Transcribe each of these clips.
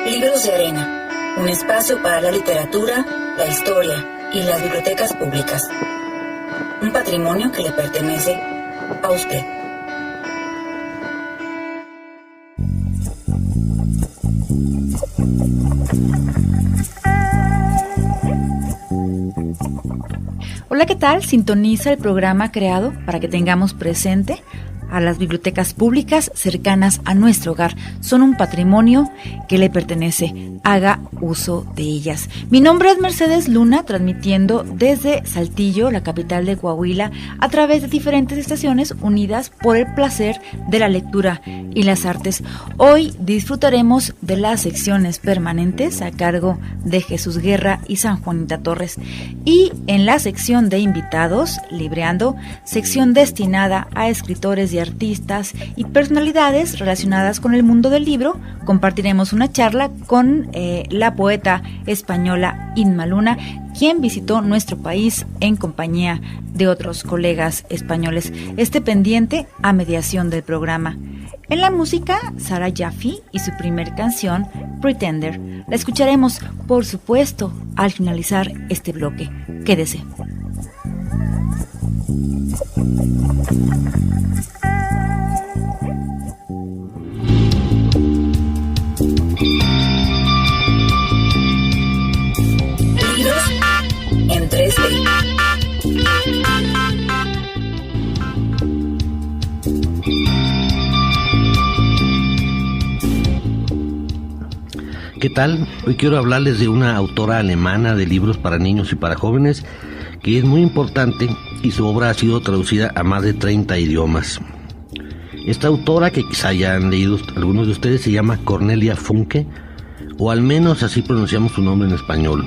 Libros de Arena, un espacio para la literatura, la historia y las bibliotecas públicas. Un patrimonio que le pertenece a usted. Hola, ¿qué tal? Sintoniza el programa creado para que tengamos presente a las bibliotecas públicas cercanas a nuestro hogar. Son un patrimonio que le pertenece. Haga uso de ellas. Mi nombre es Mercedes Luna, transmitiendo desde Saltillo, la capital de Coahuila, a través de diferentes estaciones unidas por el placer de la lectura y las artes. Hoy disfrutaremos de las secciones permanentes a cargo de Jesús Guerra y San Juanita Torres. Y en la sección de invitados, Libreando, sección destinada a escritores y artistas y personalidades relacionadas con el mundo del libro, compartiremos una charla con la poeta española Inma Luna, quien visitó nuestro país en compañía de otros colegas españoles. Esté pendiente a mediación del programa. En la música, Sara Jaffe y su primer canción, Pretender. La escucharemos, por supuesto, al finalizar este bloque. Quédese. Libros en 3D. ¿Qué tal? Hoy quiero hablarles de una autora alemana de libros para niños y para jóvenes que es muy importante y su obra ha sido traducida a más de 30 idiomas. Esta autora, que quizá ya han leído algunos de ustedes, se llama Cornelia Funke, o al menos así pronunciamos su nombre en español.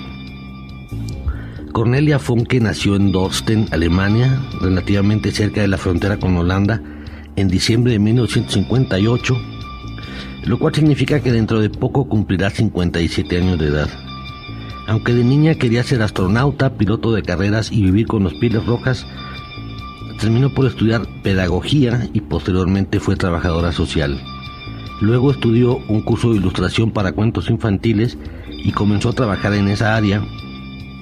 Cornelia Funke nació en Dorsten, Alemania, relativamente cerca de la frontera con Holanda, en diciembre de 1958, lo cual significa que dentro de poco cumplirá 57 años de edad. Aunque de niña quería ser astronauta, piloto de carreras y vivir con los Pieles Rojas, terminó por estudiar pedagogía y posteriormente fue trabajadora social. Luego estudió un curso de ilustración para cuentos infantiles y comenzó a trabajar en esa área,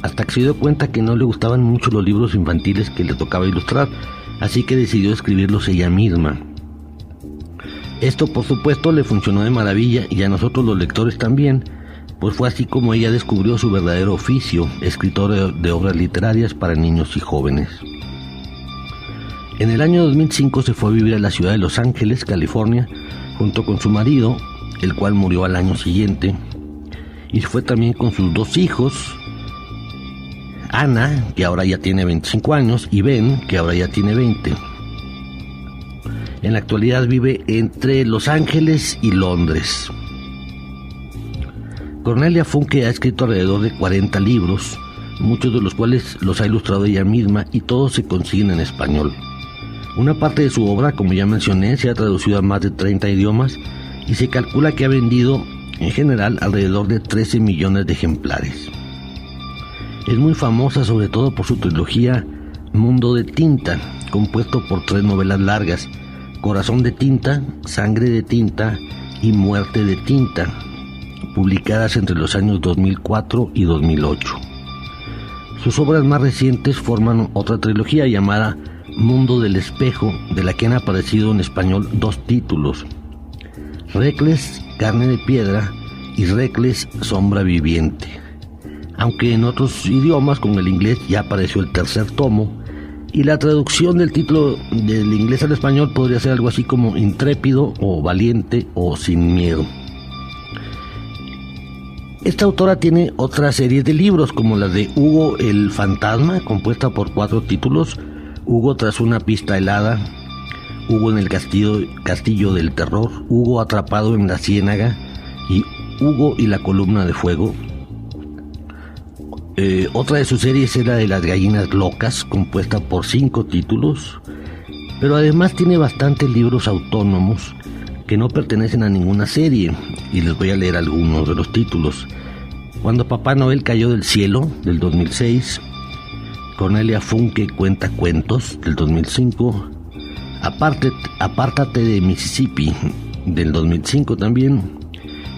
hasta que se dio cuenta que no le gustaban mucho los libros infantiles que le tocaba ilustrar, así que decidió escribirlos ella misma. Esto, por supuesto, le funcionó de maravilla y a nosotros los lectores también, pues fue así como ella descubrió su verdadero oficio, escritora de obras literarias para niños y jóvenes. En el año 2005 se fue a vivir a la ciudad de Los Ángeles, California, junto con su marido, el cual murió al año siguiente, y fue también con sus dos hijos, Ana, que ahora ya tiene 25 años, y Ben, que ahora ya tiene 20. En la actualidad vive entre Los Ángeles y Londres. Cornelia Funke ha escrito alrededor de 40 libros, muchos de los cuales los ha ilustrado ella misma y todos se consiguen en español. Una parte de su obra, como ya mencioné, se ha traducido a más de 30 idiomas y se calcula que ha vendido en general alrededor de 13 millones de ejemplares. Es muy famosa sobre todo por su trilogía Mundo de Tinta, compuesto por 3 novelas largas: Corazón de Tinta, Sangre de Tinta y Muerte de Tinta, publicadas entre los años 2004 y 2008. Sus obras más recientes forman otra trilogía llamada Mundo del Espejo, de la que han aparecido en español 2 títulos: Recles, Carne de Piedra y Recles, Sombra Viviente. Aunque en otros idiomas, como el inglés, ya apareció el 3er tomo, y la traducción del título del inglés al español podría ser algo así como Intrépido o Valiente o Sin Miedo. Esta autora tiene otra serie de libros, como la de Hugo el Fantasma, compuesta por 4 títulos: Hugo tras una pista helada, Hugo en el castillo del terror, Hugo atrapado en la ciénaga y Hugo y la columna de fuego. Otra de sus series es la de Las gallinas locas, compuesta por 5 títulos, pero además tiene bastantes libros autónomos que no pertenecen a ninguna serie, y les voy a leer algunos de los títulos. Cuando Papá Noel cayó del cielo, del 2006, Cornelia Funke cuenta cuentos, del 2005, Apártate de Mississippi, del 2005 también,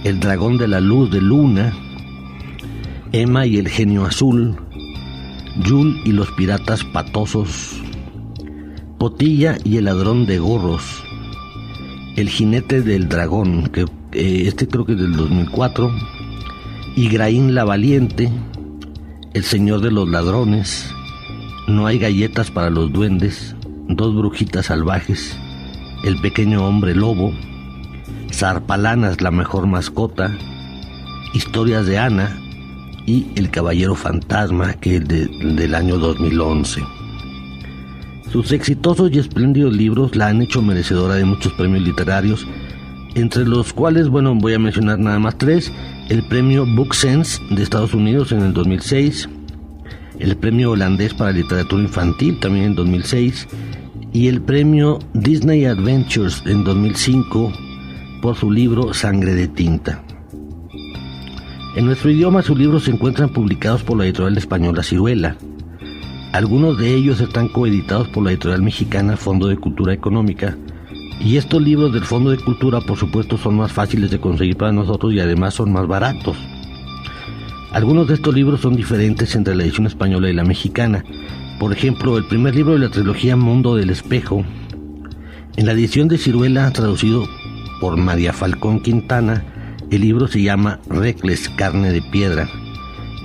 El dragón de la luz de Luna, Emma y el genio azul, Jules y los piratas patosos, Potilla y el ladrón de gorros, El jinete del dragón, que creo que es del 2004, Igraín la valiente, El señor de los ladrones, No hay galletas para los duendes, Dos brujitas salvajes, El pequeño hombre lobo, Zarpalanas la mejor mascota, Historias de Ana y El caballero fantasma, que es del año 2011. Sus exitosos y espléndidos libros la han hecho merecedora de muchos premios literarios, entre los cuales, voy a mencionar nada más 3: el premio BookSense de Estados Unidos en el 2006, el premio holandés para literatura infantil también en 2006, y el premio Disney Adventures en 2005 por su libro Sangre de tinta. En nuestro idioma sus libros se encuentran publicados por la editorial española Siruela. Algunos de ellos están coeditados por la editorial mexicana Fondo de Cultura Económica, y estos libros del Fondo de Cultura, por supuesto, son más fáciles de conseguir para nosotros y además son más baratos. Algunos de estos libros son diferentes entre la edición española y la mexicana. Por ejemplo, el primer libro de la trilogía Mundo del Espejo, en la edición de Siruela, traducido por María Falcón Quintana, el libro se llama Recles, carne de piedra.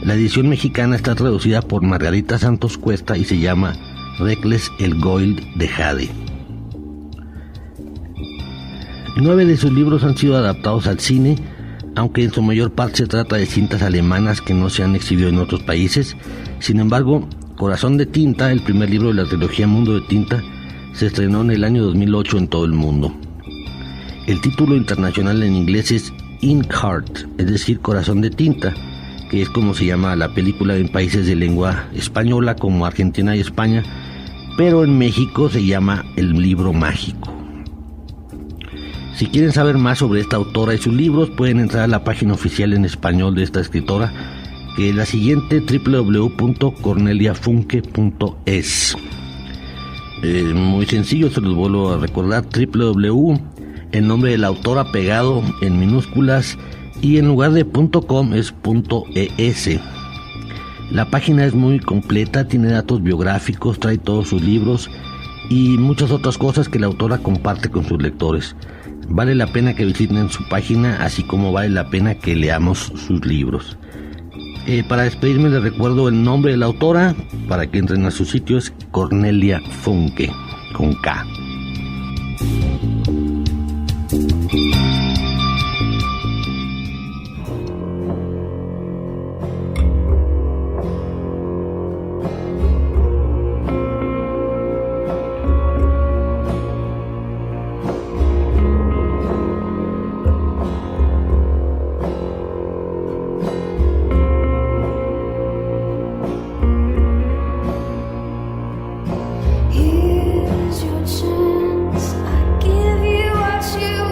La edición mexicana está traducida por Margarita Santos Cuesta y se llama Recles, el Goil de Jade. 9 de sus libros han sido adaptados al cine, aunque en su mayor parte se trata de cintas alemanas que no se han exhibido en otros países. Sin embargo, Corazón de Tinta, el primer libro de la trilogía Mundo de Tinta, se estrenó en el año 2008 en todo el mundo. El título internacional en inglés es Inkheart, es decir, Corazón de Tinta, que es como se llama la película en países de lengua española como Argentina y España, pero en México se llama El libro mágico. Si quieren saber más sobre esta autora y sus libros, pueden entrar a la página oficial en español de esta escritora, que es la siguiente: www.corneliafunke.es. Muy sencillo, se los vuelvo a recordar: el nombre de la autora pegado en minúsculas y en lugar de .com es .es. La página es muy completa, tiene datos biográficos, trae todos sus libros y muchas otras cosas que la autora comparte con sus lectores. Vale la pena que visiten su página, así como vale la pena que leamos sus libros. Para despedirme les recuerdo el nombre de la autora, para que entren a su sitio: es Cornelia Funke, con K. Here's your chance, I give you what you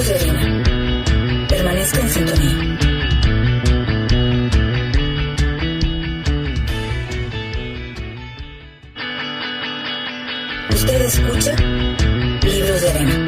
Libros de arena. Permanezca en sintonía. Usted escucha Libros de arena.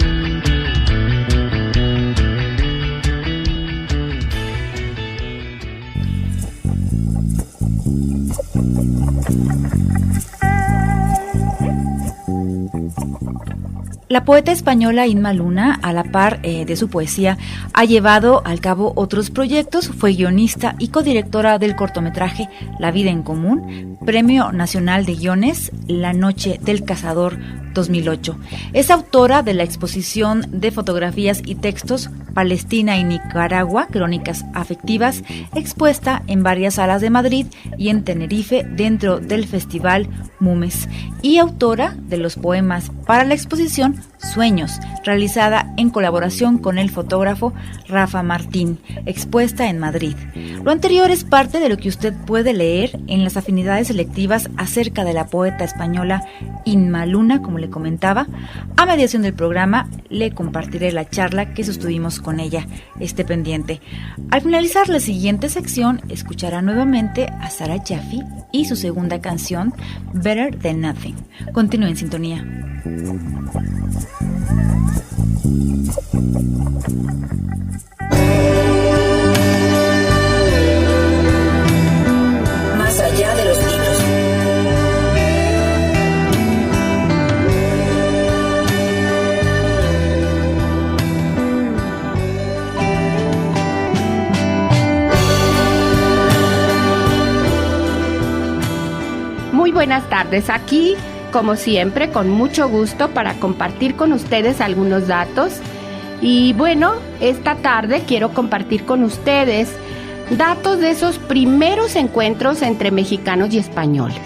La poeta española Inma Luna, a la par de su poesía, ha llevado al cabo otros proyectos. Fue guionista y codirectora del cortometraje La vida en común, Premio Nacional de Guiones, La noche del cazador 2008. Es autora de la exposición de fotografías y textos Palestina y Nicaragua, crónicas afectivas, expuesta en varias salas de Madrid y en Tenerife dentro del Festival Mumes, y autora de los poemas para la exposición Sueños, realizada en colaboración con el fotógrafo Rafa Martín, expuesta en Madrid. Lo anterior es parte de lo que usted puede leer en las afinidades selectivas acerca de la poeta española Inma Luna, como le comentaba. A mediación del programa le compartiré la charla que sostuvimos con ella. Esté pendiente. Al finalizar la siguiente sección, escuchará nuevamente a Sara Jaffe y su segunda canción, Better Than Nothing. Continúe en sintonía. Más allá de los libros. Muy buenas tardes, aquí como siempre con mucho gusto para compartir con ustedes algunos datos. Y bueno, esta tarde quiero compartir con ustedes datos de esos primeros encuentros entre mexicanos y españoles,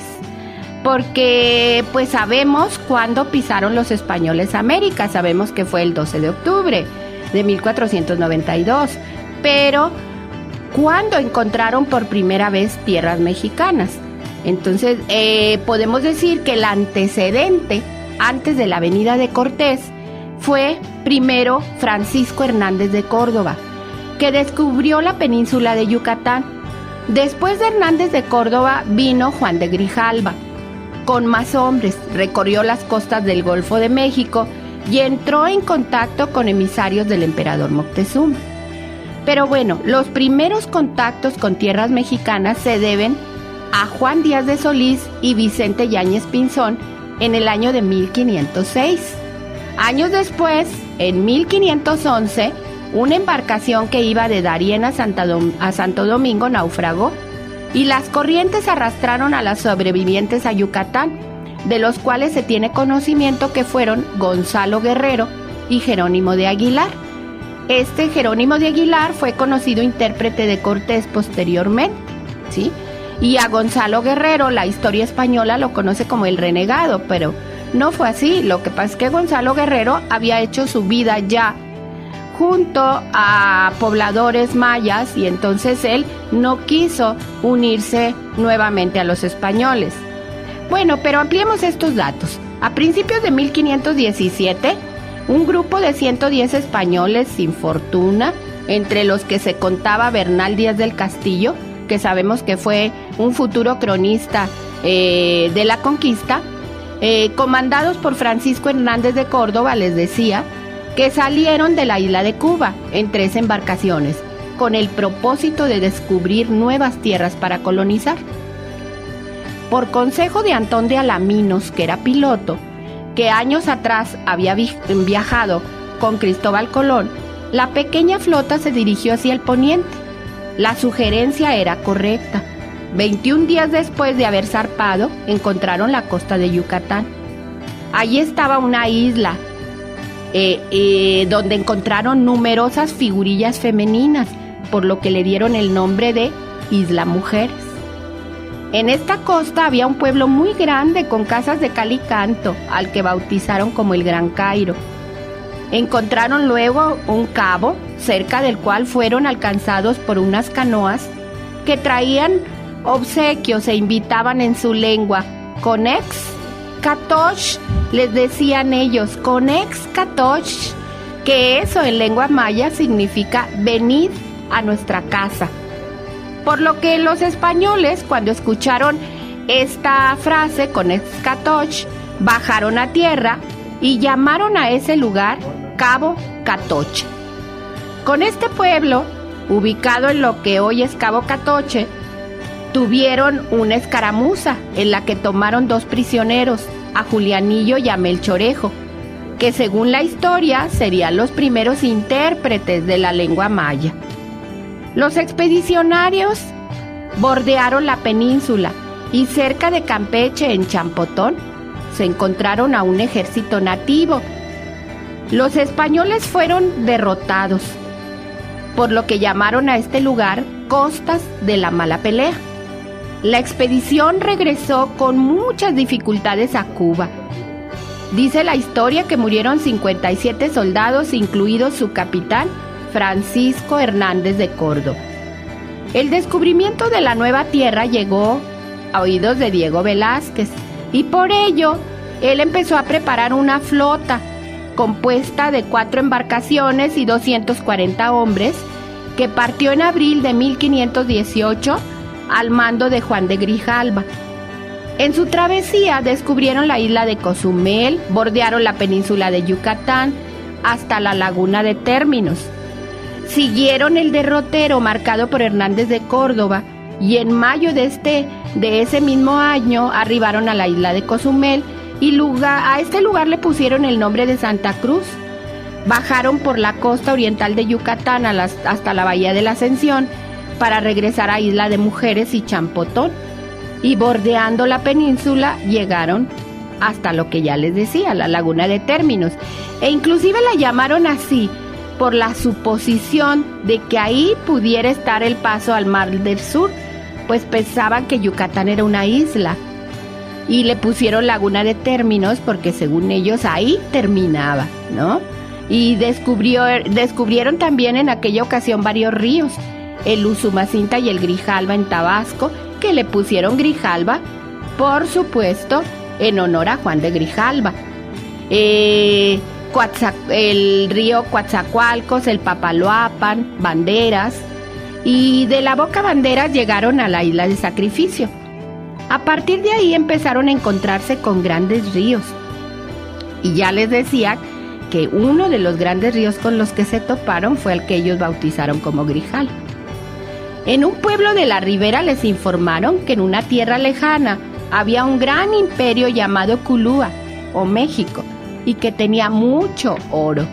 porque pues sabemos cuándo pisaron los españoles América. Sabemos que fue el 12 de octubre de 1492, pero ¿cuándo encontraron por primera vez tierras mexicanas? Entonces podemos decir que el antecedente antes de la venida de Cortés fue primero Francisco Hernández de Córdoba, que descubrió la península de Yucatán. Después de Hernández de Córdoba vino Juan de Grijalva, con más hombres, recorrió las costas del Golfo de México y entró en contacto con emisarios del emperador Moctezuma. Pero bueno, los primeros contactos con tierras mexicanas se deben a Juan Díaz de Solís y Vicente Yáñez Pinzón en el año de 1506. Años después, en 1511, una embarcación que iba de Darién a Santo Domingo naufragó y las corrientes arrastraron a las sobrevivientes a Yucatán, de los cuales se tiene conocimiento que fueron Gonzalo Guerrero y Jerónimo de Aguilar. Este Jerónimo de Aguilar fue conocido intérprete de Cortés posteriormente, ¿sí? Y a Gonzalo Guerrero la historia española lo conoce como el renegado, pero no fue así. Lo que pasa es que Gonzalo Guerrero había hecho su vida ya junto a pobladores mayas y entonces él no quiso unirse nuevamente a los españoles. Bueno, pero ampliemos estos datos. A principios de 1517, un grupo de 110 españoles sin fortuna, entre los que se contaba Bernal Díaz del Castillo, que sabemos que fue un futuro cronista de la conquista, comandados por Francisco Hernández de Córdoba, les decía, que salieron de la isla de Cuba en 3 embarcaciones, con el propósito de descubrir nuevas tierras para colonizar. Por consejo de Antón de Alaminos, que era piloto, que años atrás había viajado con Cristóbal Colón, la pequeña flota se dirigió hacia el poniente. La sugerencia era correcta. 21 días después de haber zarpado, encontraron la costa de Yucatán. Allí estaba una isla donde encontraron numerosas figurillas femeninas, por lo que le dieron el nombre de Isla Mujeres. En esta costa había un pueblo muy grande con casas de cal y canto, al que bautizaron como el Gran Cairo. Encontraron luego un cabo, cerca del cual fueron alcanzados por unas canoas que traían obsequios e invitaban en su lengua. Conex Catoch, les decían ellos, Conex Catoch, que eso en lengua maya significa venid a nuestra casa. Por lo que los españoles, cuando escucharon esta frase con Excatoch, bajaron a tierra y llamaron a ese lugar Cabo Catoche. Con este pueblo, ubicado en lo que hoy es Cabo Catoche, tuvieron una escaramuza en la que tomaron 2 prisioneros, a Julianillo y a Melchorejo, que según la historia serían los primeros intérpretes de la lengua maya. Los expedicionarios bordearon la península y cerca de Campeche, en Champotón, se encontraron a un ejército nativo. Los españoles fueron derrotados, por lo que llamaron a este lugar Costas de la Mala Pelea. La expedición regresó con muchas dificultades a Cuba. Dice la historia que murieron 57 soldados, incluido su capitán, Francisco Hernández de Córdoba. El descubrimiento de la nueva tierra llegó a oídos de Diego Velázquez y por ello él empezó a preparar una flota compuesta de 4 embarcaciones y 240 hombres que partió en abril de 1518 al mando de Juan de Grijalva. En su travesía descubrieron la isla de Cozumel, bordearon la península de Yucatán hasta la laguna de Términos. Siguieron el derrotero marcado por Hernández de Córdoba y en mayo de ese mismo año arribaron a la isla de Cozumel y a este lugar le pusieron el nombre de Santa Cruz. Bajaron por la costa oriental de Yucatán hasta la bahía de la Ascensión para regresar a Isla de Mujeres y Champotón, y bordeando la península llegaron hasta lo que ya les decía, la laguna de Términos, e inclusive la llamaron así por la suposición de que ahí pudiera estar el paso al Mar del Sur, pues pensaban que Yucatán era una isla, y le pusieron laguna de Términos porque según ellos ahí terminaba, ¿no? Y descubrieron también en aquella ocasión varios ríos, el Usumacinta y el Grijalva en Tabasco, que le pusieron Grijalva, por supuesto, en honor a Juan de Grijalva. El río Coatzacoalcos, el Papaloapan, Banderas, y de la Boca Banderas llegaron a la isla de Sacrificio. A partir de ahí empezaron a encontrarse con grandes ríos. Y ya les decía que uno de los grandes ríos con los que se toparon fue el que ellos bautizaron como Grijalva. En un pueblo de la ribera les informaron que en una tierra lejana había un gran imperio llamado Culúa, o México, y que tenía mucho oro.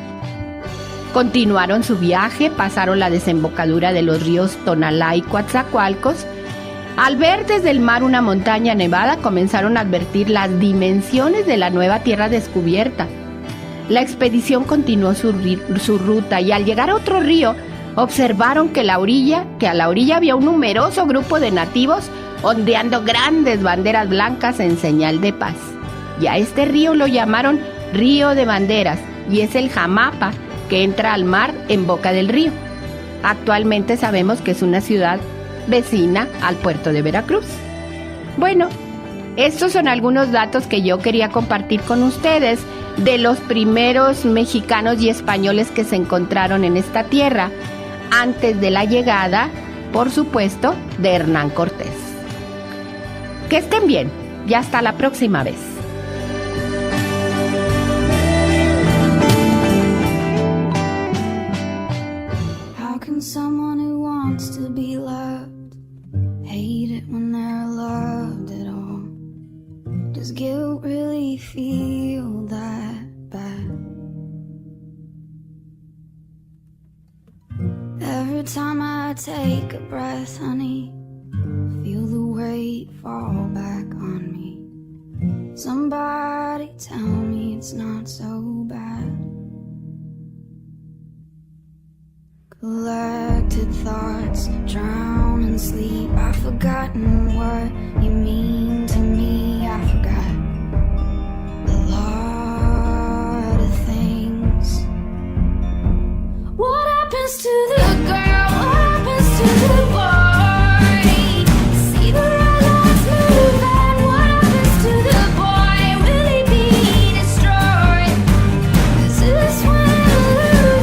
Continuaron su viaje, pasaron la desembocadura de los ríos Tonalá y Coatzacoalcos. Al ver desde el mar una montaña nevada, comenzaron a advertir las dimensiones de la nueva tierra descubierta. La expedición continuó su ruta y al llegar a otro río, observaron que a la orilla había un numeroso grupo de nativos ondeando grandes banderas blancas en señal de paz. Y a este río lo llamaron Río de Banderas, y es el Jamapa que entra al mar en boca del río. Actualmente sabemos que es una ciudad vecina al puerto de Veracruz. Bueno, estos son algunos datos que yo quería compartir con ustedes de los primeros mexicanos y españoles que se encontraron en esta tierra antes de la llegada, por supuesto, de Hernán Cortés. Que estén bien y hasta la próxima vez. How can someone who wants to be loved hate it when they're loved at all? Does guilt really feel that bad? Every time I take a breath, honey, feel the weight fall back on me. Somebody tell me it's not so bad. Collected thoughts drown in sleep. I've forgotten what you mean to me. I forgot a lot of things. What happens to the girl? What happens to the boy? See the red lights move, and what happens to the boy? Will he be destroyed? 'Cause this one will lose.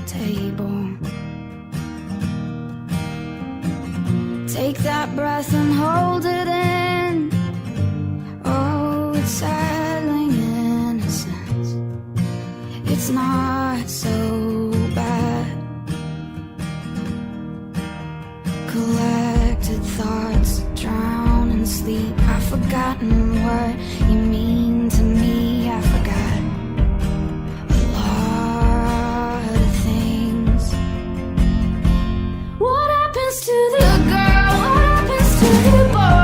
table. Take that breath and hold it in. Oh, it's settling innocence. It's not so bad. Collected thoughts drown in sleep. I've forgotten what you mean to me. I forgot a lot of things. What happens to the girl? What happens to the boy?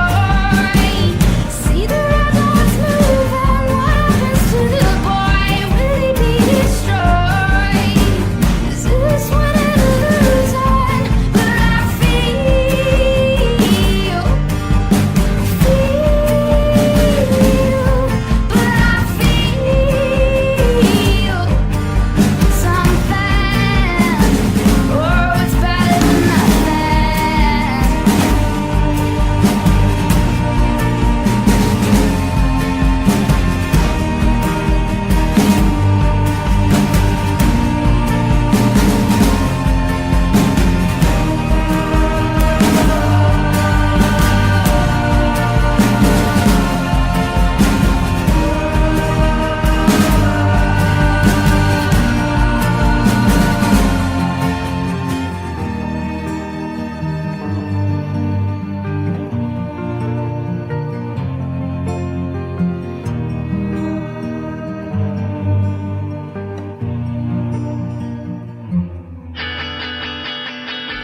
See the red lights move, and what happens to the boy? Will he be destroyed? Is this when it loses? But I feel, but I feel something. Oh, it's better than nothing.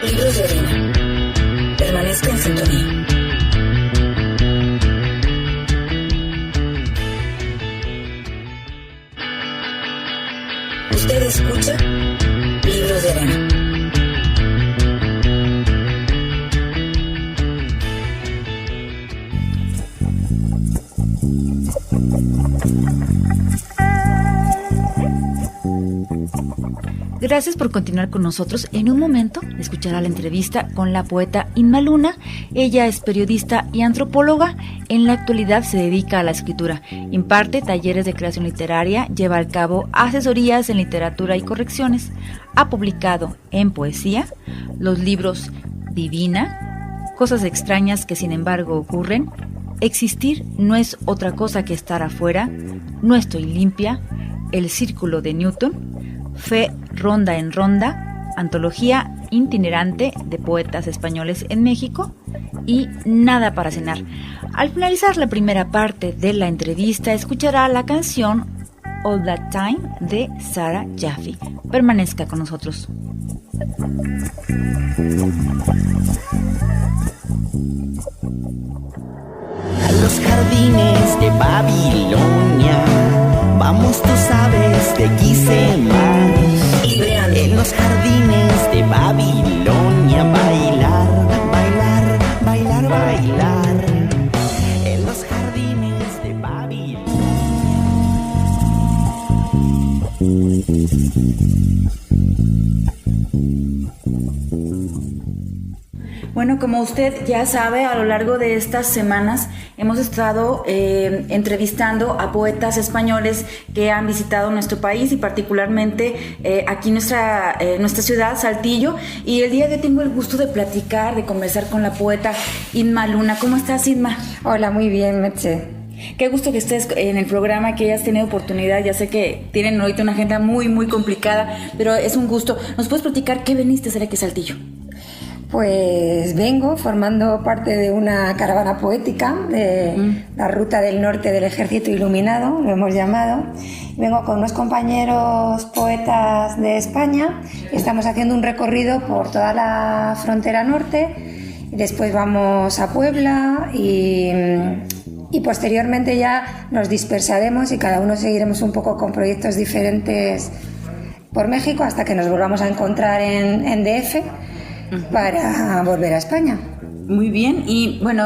Libros de arena. Permanezca en sintonía. Usted escucha Libros de arena. Gracias por continuar con nosotros. En un momento escuchará la entrevista con la poeta Inma Luna. Ella es periodista y antropóloga. En la actualidad se dedica a la escritura. Imparte talleres de creación literaria, lleva a cabo asesorías en literatura y correcciones. Ha publicado en poesía los libros Divina, Cosas extrañas que sin embargo ocurren, Existir no es otra cosa que estar afuera, No estoy limpia, El círculo de Newton, Fe ronda en ronda, antología itinerante de poetas españoles en México y Nada para cenar. Al finalizar la primera parte de la entrevista, escuchará la canción All That Time de Sarah Jaffe. Permanezca con nosotros. A los jardines de Babilonia vamos, tú sabes, de aquí sé más. Libreando. En los jardines de Babilonia bailar, bailar, bailar, bailar. En los jardines de Babilonia. Bueno, como usted ya sabe, a lo largo de estas semanas hemos estado entrevistando a poetas españoles que han visitado nuestro país y particularmente aquí nuestra ciudad, Saltillo. Y el día de hoy tengo el gusto de platicar, de conversar con la poeta Inma Luna. ¿Cómo estás, Inma? Hola, muy bien, Merche. Qué gusto que estés en el programa, que hayas tenido oportunidad. Ya sé que tienen ahorita una agenda muy, muy complicada, pero es un gusto. ¿Nos puedes platicar qué veniste a hacer aquí a Saltillo? Pues vengo formando parte de una caravana poética de la Ruta del Norte del Ejército Iluminado, lo hemos llamado. Vengo con unos compañeros poetas de España y estamos haciendo un recorrido por toda la frontera norte. Después vamos a Puebla y posteriormente ya nos dispersaremos y cada uno seguiremos un poco con proyectos diferentes por México hasta que nos volvamos a encontrar en DF. Para volver a España. Muy bien, y bueno,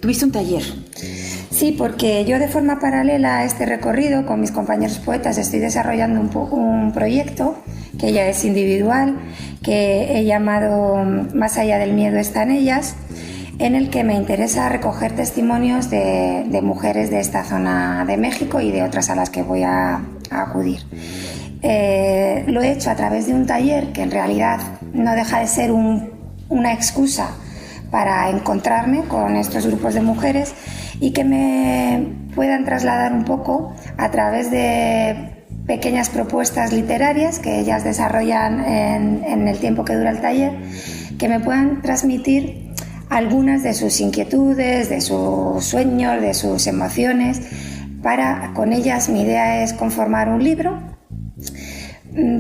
tuviste un taller. Sí, porque yo de forma paralela a este recorrido con mis compañeros poetas estoy desarrollando un proyecto que ya es individual, que he llamado Más allá del miedo están ellas, en el que me interesa recoger testimonios de mujeres de esta zona de México y de otras a las que voy a acudir. lo he hecho a través de un taller que en realidad no deja de ser una excusa para encontrarme con estos grupos de mujeres y que me puedan trasladar un poco a través de pequeñas propuestas literarias que ellas desarrollan en el tiempo que dura el taller, que me puedan transmitir algunas de sus inquietudes, de sus sueños, de sus emociones. Con ellas mi idea es conformar un libro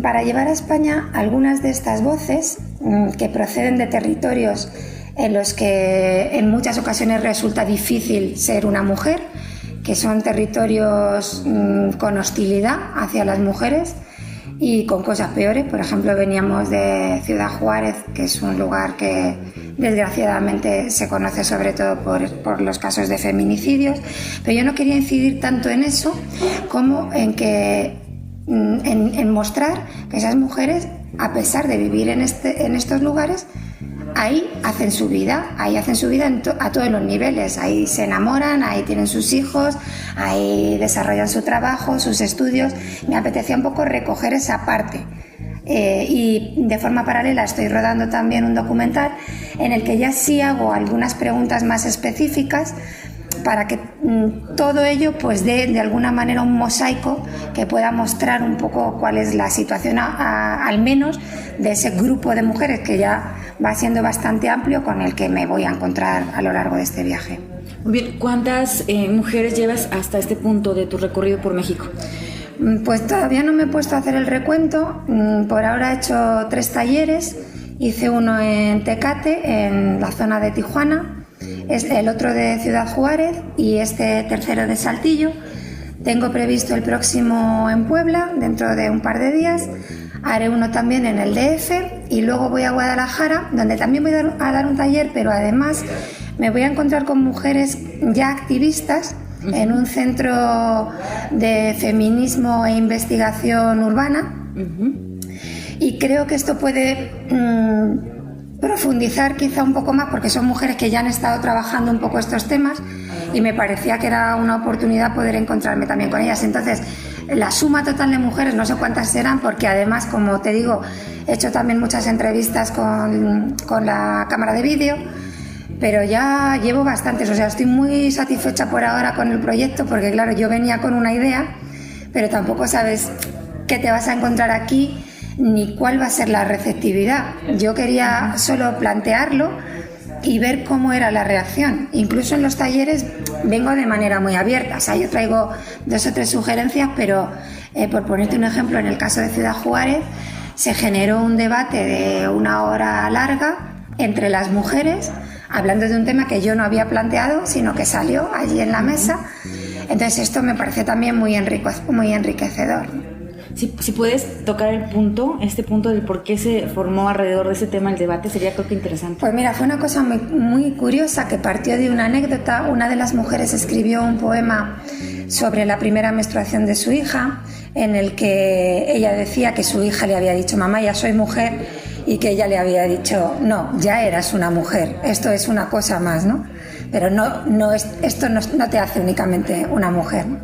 para llevar a España algunas de estas voces que proceden de territorios en los que en muchas ocasiones resulta difícil ser una mujer, que son territorios con hostilidad hacia las mujeres y con cosas peores. Por ejemplo, veníamos de Ciudad Juárez, que es un lugar que desgraciadamente se conoce sobre todo por los casos de feminicidios, pero yo no quería incidir tanto en eso como en mostrar que esas mujeres, a pesar de vivir en estos lugares, ahí hacen su vida a todos los niveles. Ahí se enamoran, ahí tienen sus hijos, ahí desarrollan su trabajo, sus estudios. Me apetecía un poco recoger esa parte. Y de forma paralela estoy rodando también un documental en el que ya sí hago algunas preguntas más específicas para que todo ello pues dé de alguna manera un mosaico que pueda mostrar un poco cuál es la situación al menos de ese grupo de mujeres que ya va siendo bastante amplio con el que me voy a encontrar a lo largo de este viaje. Muy bien, ¿cuántas mujeres llevas hasta este punto de tu recorrido por México? Pues todavía no me he puesto a hacer el recuento. Por ahora he hecho 3 talleres. Hice uno en Tecate, en la zona de Tijuana, el otro de Ciudad Juárez y este tercero de Saltillo. Tengo previsto el próximo en Puebla, dentro de un par de días. Haré uno también en el DF y luego voy a Guadalajara, donde también voy a dar un taller, pero además me voy a encontrar con mujeres ya activistas en un centro de feminismo e investigación urbana. Y creo que esto puede profundizar quizá un poco más, porque son mujeres que ya han estado trabajando un poco estos temas y me parecía que era una oportunidad poder encontrarme también con ellas. Entonces, la suma total de mujeres, no sé cuántas serán, porque además, como te digo, he hecho también muchas entrevistas con la cámara de vídeo, pero ya llevo bastantes. O sea, estoy muy satisfecha por ahora con el proyecto, porque claro, yo venía con una idea, pero tampoco sabes qué te vas a encontrar aquí ni cuál va a ser la receptividad. Yo quería solo plantearlo y ver cómo era la reacción. Incluso en los talleres vengo de manera muy abierta. O sea, yo traigo 2 o 3 sugerencias, pero por ponerte un ejemplo, en el caso de Ciudad Juárez se generó un debate de 1 hora larga entre las mujeres, hablando de un tema que yo no había planteado, sino que salió allí en la mesa. Entonces esto me parece también muy enriquecedor. Si puedes tocar este punto del por qué se formó alrededor de ese tema el debate, sería creo que interesante. Pues mira, fue una cosa muy, muy curiosa que partió de una anécdota. Una de las mujeres escribió un poema sobre la primera menstruación de su hija, en el que ella decía que su hija le había dicho: mamá, ya soy mujer, y que ella le había dicho: no, ya eras una mujer, esto es una cosa más, ¿no? Pero esto no te hace únicamente una mujer, ¿no?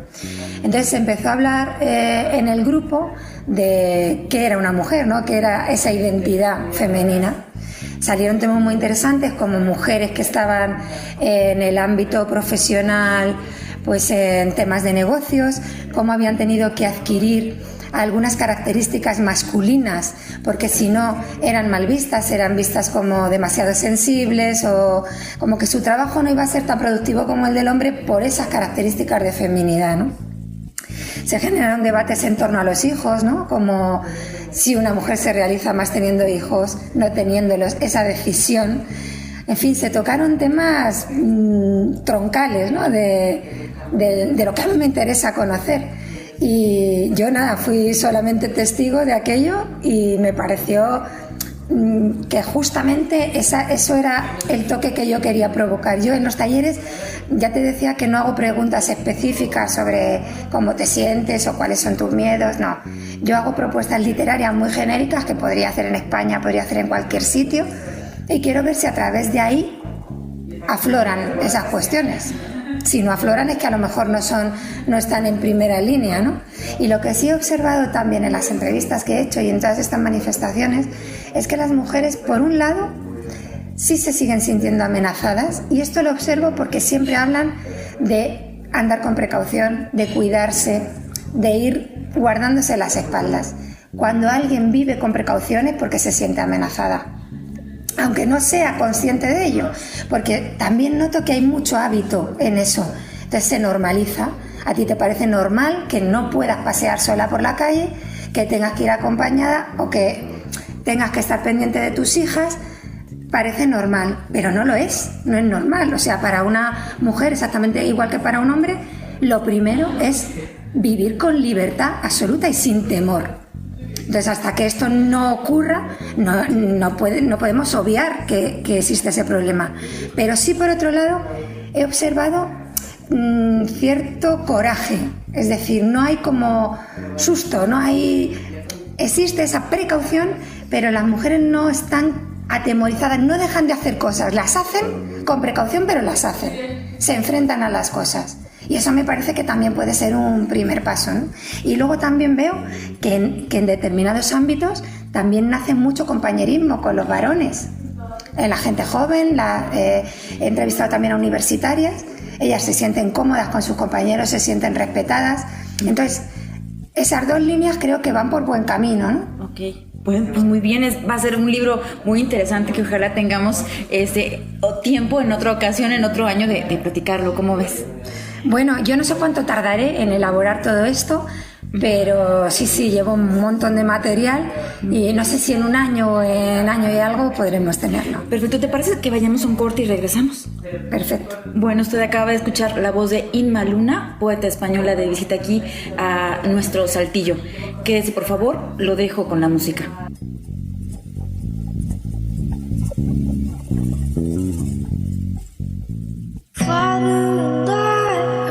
Entonces se empezó a hablar en el grupo de qué era una mujer, ¿no? Qué era esa identidad femenina. Salieron temas muy interesantes, como mujeres que estaban en el ámbito profesional, pues en temas de negocios, cómo habían tenido que adquirir algunas características masculinas, porque si no eran mal vistas, eran vistas como demasiado sensibles, o como que su trabajo no iba a ser tan productivo como el del hombre por esas características de feminidad, ¿no? Se generaron debates en torno a los hijos, ¿no? Como si una mujer se realiza más teniendo hijos, no teniéndolos, esa decisión. En fin, se tocaron temas troncales, ¿no? De lo que a mí me interesa conocer. Y yo fui solamente testigo de aquello y me pareció que justamente eso era el toque que yo quería provocar. Yo en los talleres ya te decía que no hago preguntas específicas sobre cómo te sientes o cuáles son tus miedos, no. Yo hago propuestas literarias muy genéricas que podría hacer en España, podría hacer en cualquier sitio, y quiero ver si a través de ahí afloran esas cuestiones. Si no afloran es que a lo mejor no están en primera línea, ¿no? Y lo que sí he observado también en las entrevistas que he hecho y en todas estas manifestaciones es que las mujeres, por un lado, sí se siguen sintiendo amenazadas, y esto lo observo porque siempre hablan de andar con precaución, de cuidarse, de ir guardándose las espaldas. Cuando alguien vive con precauciones porque se siente amenazada, aunque no sea consciente de ello, porque también noto que hay mucho hábito en eso. Entonces se normaliza. A ti te parece normal que no puedas pasear sola por la calle, que tengas que ir acompañada o que tengas que estar pendiente de tus hijas. Parece normal, pero no lo es, no es normal. O sea, para una mujer, exactamente igual que para un hombre, lo primero es vivir con libertad absoluta y sin temor. Entonces, hasta que esto no ocurra, no podemos obviar que existe ese problema. Pero sí, por otro lado, he observado cierto coraje. Es decir, no hay como susto, existe esa precaución, pero las mujeres no están atemorizadas, no dejan de hacer cosas. Las hacen con precaución, pero las hacen. Se enfrentan a las cosas. Y eso me parece que también puede ser un primer paso, ¿no? Y luego también veo que en determinados ámbitos también nace mucho compañerismo con los varones. La gente joven, he entrevistado también a universitarias, ellas se sienten cómodas con sus compañeros, se sienten respetadas. Entonces, esas dos líneas creo que van por buen camino, ¿no? Ok, pues muy bien, va a ser un libro muy interesante que ojalá tengamos tiempo en otra ocasión, en otro año de platicarlo. ¿Cómo ves? Bueno, yo no sé cuánto tardaré en elaborar todo esto, pero sí, llevo un montón de material y no sé si en un año o en año y algo podremos tenerlo. Perfecto, ¿te parece que vayamos a un corte y regresamos? Perfecto. Bueno, usted acaba de escuchar la voz de Inma Luna, poeta española de visita aquí a nuestro Saltillo. Quédese, por favor, lo dejo con la música.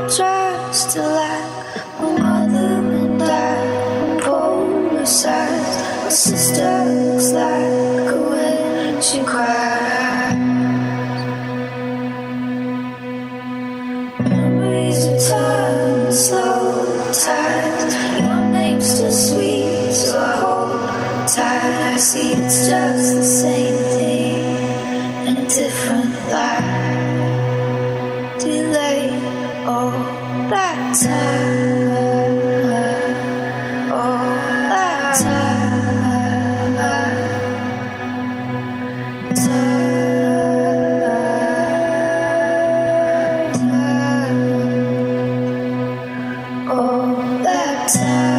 Just like my mother and I, polar sides. My sister looks like a when she cries. Memories of time, slow tides. Your name's still sweet, so I hold tight. I see it's just the same thing in a different light. Delay all that time, all that time, all that time.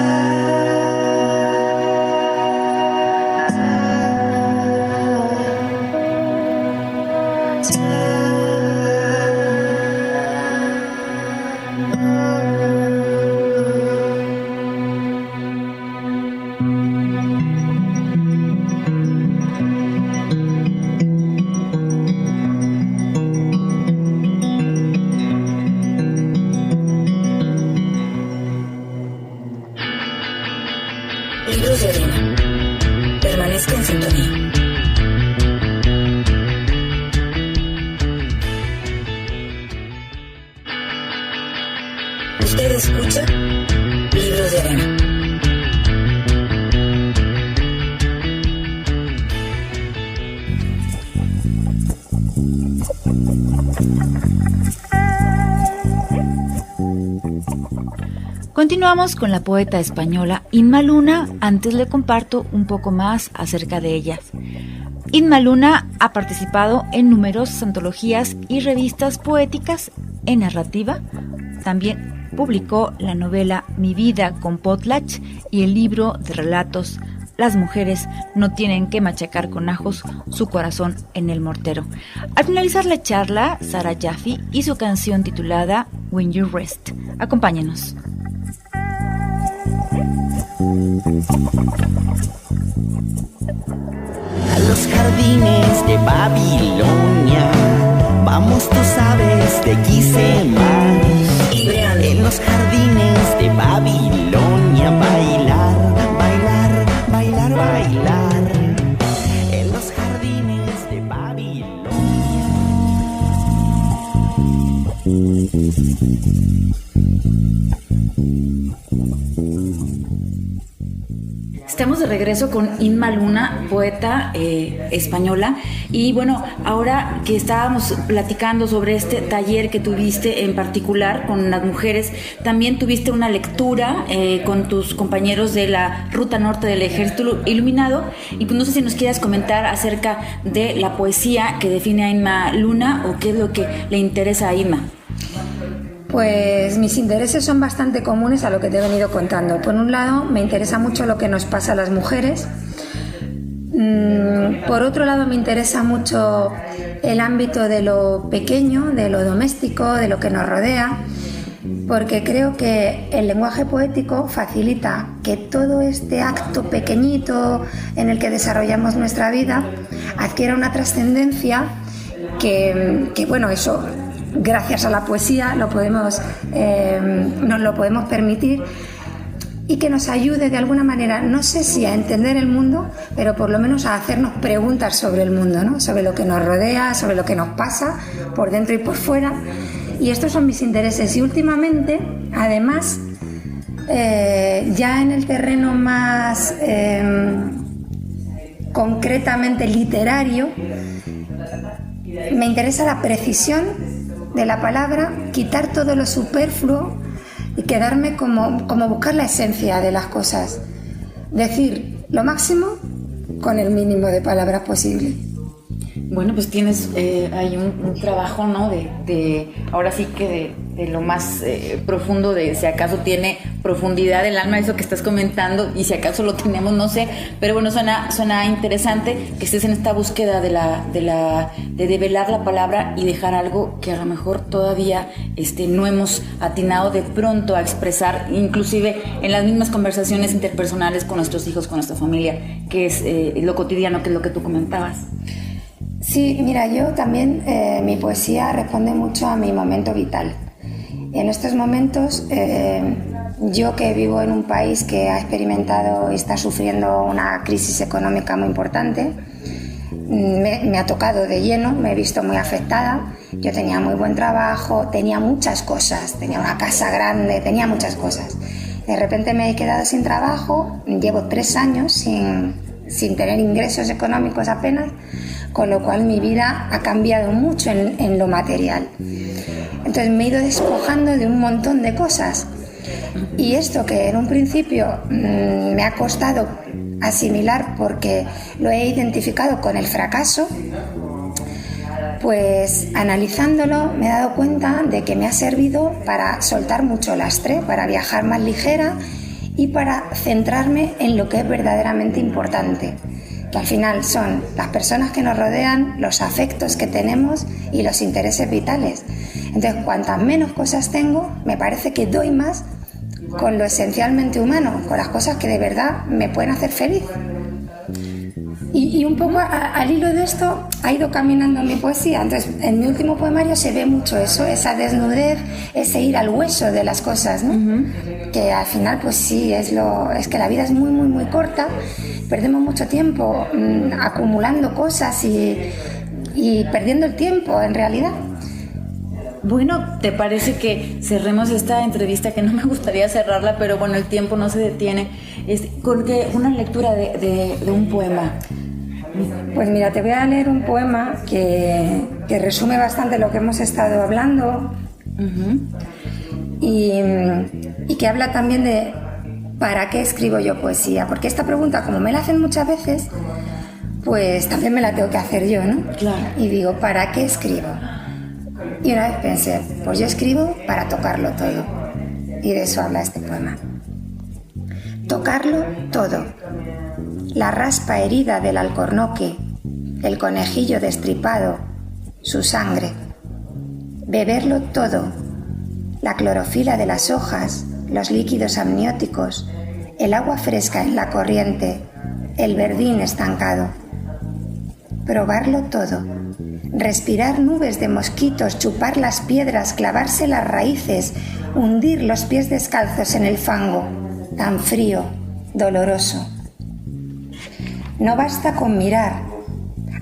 Libros de arena. Permanezca en sintonía. Usted escucha Libros de arena. Continuamos con la poeta española Inma Luna. Antes le comparto un poco más acerca de ella. Inma Luna ha participado en numerosas antologías y revistas poéticas en narrativa. También publicó la novela Mi vida con Potlatch y el libro de relatos Las mujeres no tienen que machacar con ajos su corazón en el mortero. Al finalizar la charla, Sara Jaffe y su canción titulada When You Rest. Acompáñenos. A los jardines de Babilonia, vamos, tú sabes, de quise más. En los jardines de Babilonia, bailar, bailar, bailar, bailar. En los jardines de Babilonia. Estamos de regreso con Inma Luna, poeta española. Y bueno, ahora que estábamos platicando sobre este taller que tuviste en particular con las mujeres, también tuviste una lectura con tus compañeros de la Ruta Norte del Ejército Iluminado. Y pues no sé si nos quieras comentar acerca de la poesía que define a Inma Luna o qué es lo que le interesa a Inma. Pues mis intereses son bastante comunes a lo que te he venido contando. Por un lado, me interesa mucho lo que nos pasa a las mujeres. Por otro lado, me interesa mucho el ámbito de lo pequeño, de lo doméstico, de lo que nos rodea, porque creo que el lenguaje poético facilita que todo este acto pequeñito en el que desarrollamos nuestra vida adquiera una trascendencia que bueno, eso gracias a la poesía nos lo podemos permitir, y que nos ayude de alguna manera, no sé si a entender el mundo, pero por lo menos a hacernos preguntas sobre el mundo, ¿no? Sobre lo que nos rodea, sobre lo que nos pasa por dentro y por fuera. Y estos son mis intereses. Y últimamente, además, ya en el terreno más concretamente literario, me interesa la precisión de la palabra, quitar todo lo superfluo y quedarme como buscar la esencia de las cosas. Decir lo máximo con el mínimo de palabras posible. Bueno, pues tienes hay un trabajo, ¿no? De ahora sí que de lo más profundo, de si acaso tiene profundidad el alma, eso que estás comentando, y si acaso lo tenemos, no sé, pero bueno, suena interesante que estés en esta búsqueda de develar la palabra y dejar algo que a lo mejor todavía no hemos atinado de pronto a expresar, inclusive en las mismas conversaciones interpersonales con nuestros hijos, con nuestra familia, que es lo cotidiano, que es lo que tú comentabas. Sí, mira, yo también, mi poesía responde mucho a mi momento vital. En estos momentos, yo que vivo en un país que ha experimentado y está sufriendo una crisis económica muy importante, me ha tocado de lleno, me he visto muy afectada. Yo tenía muy buen trabajo, tenía muchas cosas, tenía una casa grande, tenía muchas cosas. De repente me he quedado sin trabajo, llevo 3 años sin tener ingresos económicos apenas, con lo cual mi vida ha cambiado mucho en lo material. Entonces me he ido despojando de un montón de cosas, y esto que en un principio me ha costado asimilar porque lo he identificado con el fracaso, pues analizándolo me he dado cuenta de que me ha servido para soltar mucho lastre, para viajar más ligera y para centrarme en lo que es verdaderamente importante, que al final son las personas que nos rodean, los afectos que tenemos y los intereses vitales. Entonces, cuantas menos cosas tengo, me parece que doy más con lo esencialmente humano, con las cosas que de verdad me pueden hacer feliz. Y un poco al hilo de esto ha ido caminando mi poesía. Entonces, en mi último poemario se ve mucho eso, esa desnudez, ese ir al hueso de las cosas, ¿no? Uh-huh. Que al final, pues sí, es que la vida es muy, muy, muy corta. Perdemos mucho tiempo acumulando cosas y perdiendo el tiempo, en realidad. Bueno, ¿te parece que cerremos esta entrevista? Que no me gustaría cerrarla, pero bueno, el tiempo no se detiene. Con una lectura de un poema. Pues mira, te voy a leer un poema que resume bastante lo que hemos estado hablando. Uh-huh. Y que habla también de ¿para qué escribo yo poesía? Porque esta pregunta, como me la hacen muchas veces, pues también me la tengo que hacer yo, ¿no? Claro. Y digo, ¿para qué escribo? Y una vez pensé, pues yo escribo para tocarlo todo. Y de eso habla este poema. Tocarlo todo. La raspa herida del alcornoque, el conejillo destripado, su sangre. Beberlo todo. La clorofila de las hojas, los líquidos amnióticos, el agua fresca en la corriente, el verdín estancado. Probarlo todo. Respirar nubes de mosquitos, chupar las piedras, clavarse las raíces, hundir los pies descalzos en el fango, tan frío, doloroso. No basta con mirar,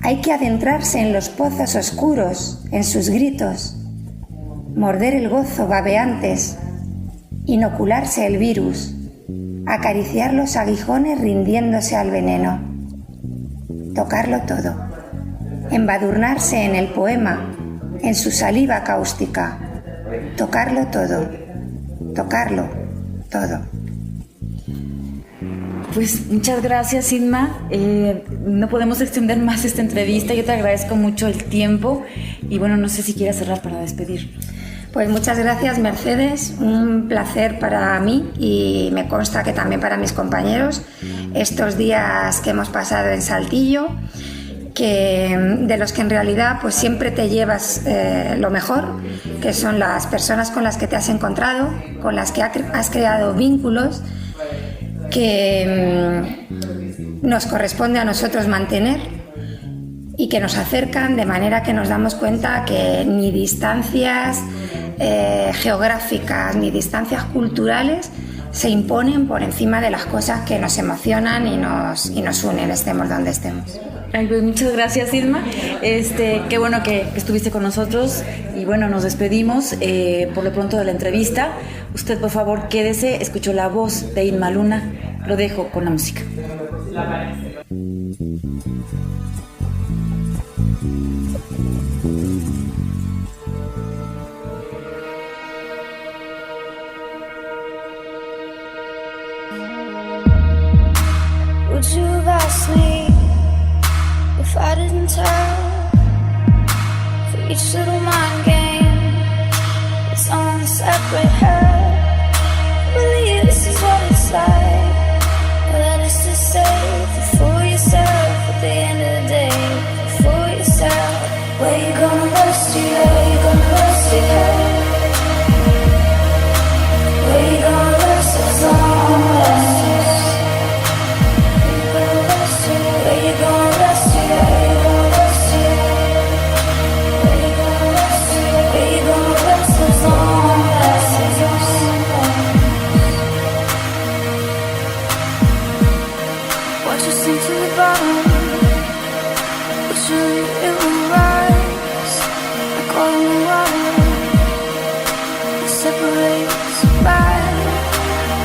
hay que adentrarse en los pozos oscuros, en sus gritos. morder el gozo babeantes, inocularse el virus, acariciar los aguijones rindiéndose al veneno, tocarlo todo, embadurnarse en el poema, en su saliva cáustica, tocarlo todo, tocarlo todo. Pues muchas gracias, Inma. No podemos extender más esta entrevista. Yo te agradezco mucho el tiempo y bueno, no sé si quieres cerrar para despedir. Pues muchas gracias, Mercedes. Un placer para mí y me consta que también para mis compañeros estos días que hemos pasado en Saltillo, de los que en realidad pues siempre te llevas lo mejor, que son las personas con las que te has encontrado, con las que has creado vínculos que nos corresponde a nosotros mantener y que nos acercan de manera que nos damos cuenta que ni distancias geográficas ni distancias culturales se imponen por encima de las cosas que nos emocionan y nos unen, estemos donde estemos. Ay, pues muchas gracias, Irma. Qué bueno que estuviste con nosotros y bueno, nos despedimos por lo pronto de la entrevista. Usted, por favor, quédese, escuchó la voz de Inma Luna. Lo dejo con la música. Would you have asked me if I didn't tell? For each little mind game, its own separate hell. Believe this is what it's like. That is to say, for yourself at the end of the day, for yourself. Where you gonna rest your head? You gonna rest your head? Where you gonna rest your song? Where you gonna rest your head? You gonna rest your head? Where you gonna rest your head? Where you gonna rest your song? Watch us sink to the bottom, but surely it will rise. Like oil in the water, it separates by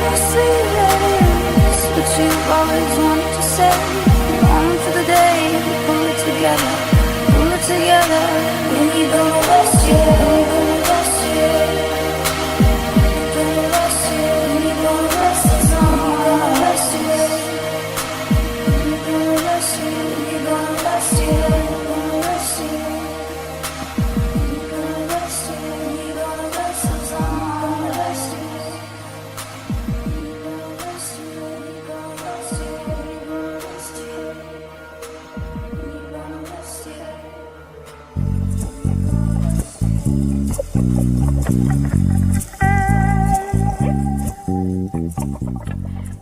no sea that is. But you've always wanted to say, long for the day we pull it together, pull it together. When you gonna rest your head? When you gonna rest your head? When you gonna rest your head? When you gonna rest your song? When you gonna rest your head? When you gonna rest your head? When you gonna rest your head? When you gonna rest your head? When you gonna rest your head? When you gonna rest your song? When you gonna rest your head? When you gonna rest your head? When you gonna rest your head? When you gonna rest your head? When you gonna rest your head?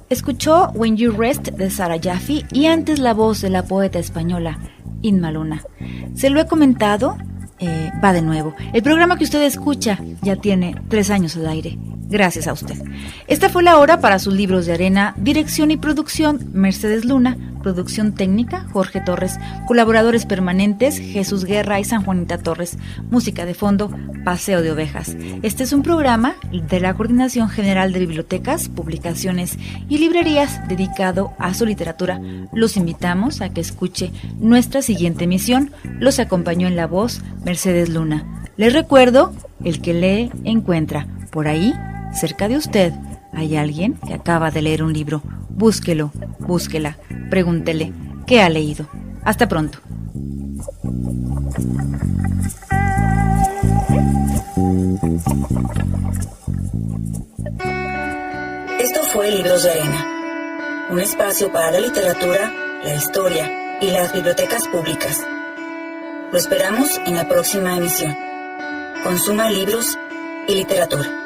Escuchó When You Rest de Sara Jaffe y antes la voz de la poeta española Inma Luna. Se lo he comentado, va de nuevo. El programa que usted escucha ya tiene 3 años al aire. Gracias a usted. Esta fue la hora para sus libros de arena. Dirección y producción, Mercedes Luna. Producción técnica, Jorge Torres. Colaboradores permanentes, Jesús Guerra y San Juanita Torres. Música de fondo, Paseo de Ovejas. Este es un programa de la Coordinación General de Bibliotecas, Publicaciones y Librerías dedicado a su literatura. Los invitamos a que escuche nuestra siguiente emisión. Los acompañó en la voz Mercedes Luna. Les recuerdo, el que lee, encuentra. Por ahí, cerca de usted, hay alguien que acaba de leer un libro. Búsquelo, búsquela, pregúntele, ¿qué ha leído? Hasta pronto. Esto fue Libros de Arena, un espacio para la literatura, la historia y las bibliotecas públicas. Lo esperamos en la próxima emisión. Consuma libros y literatura.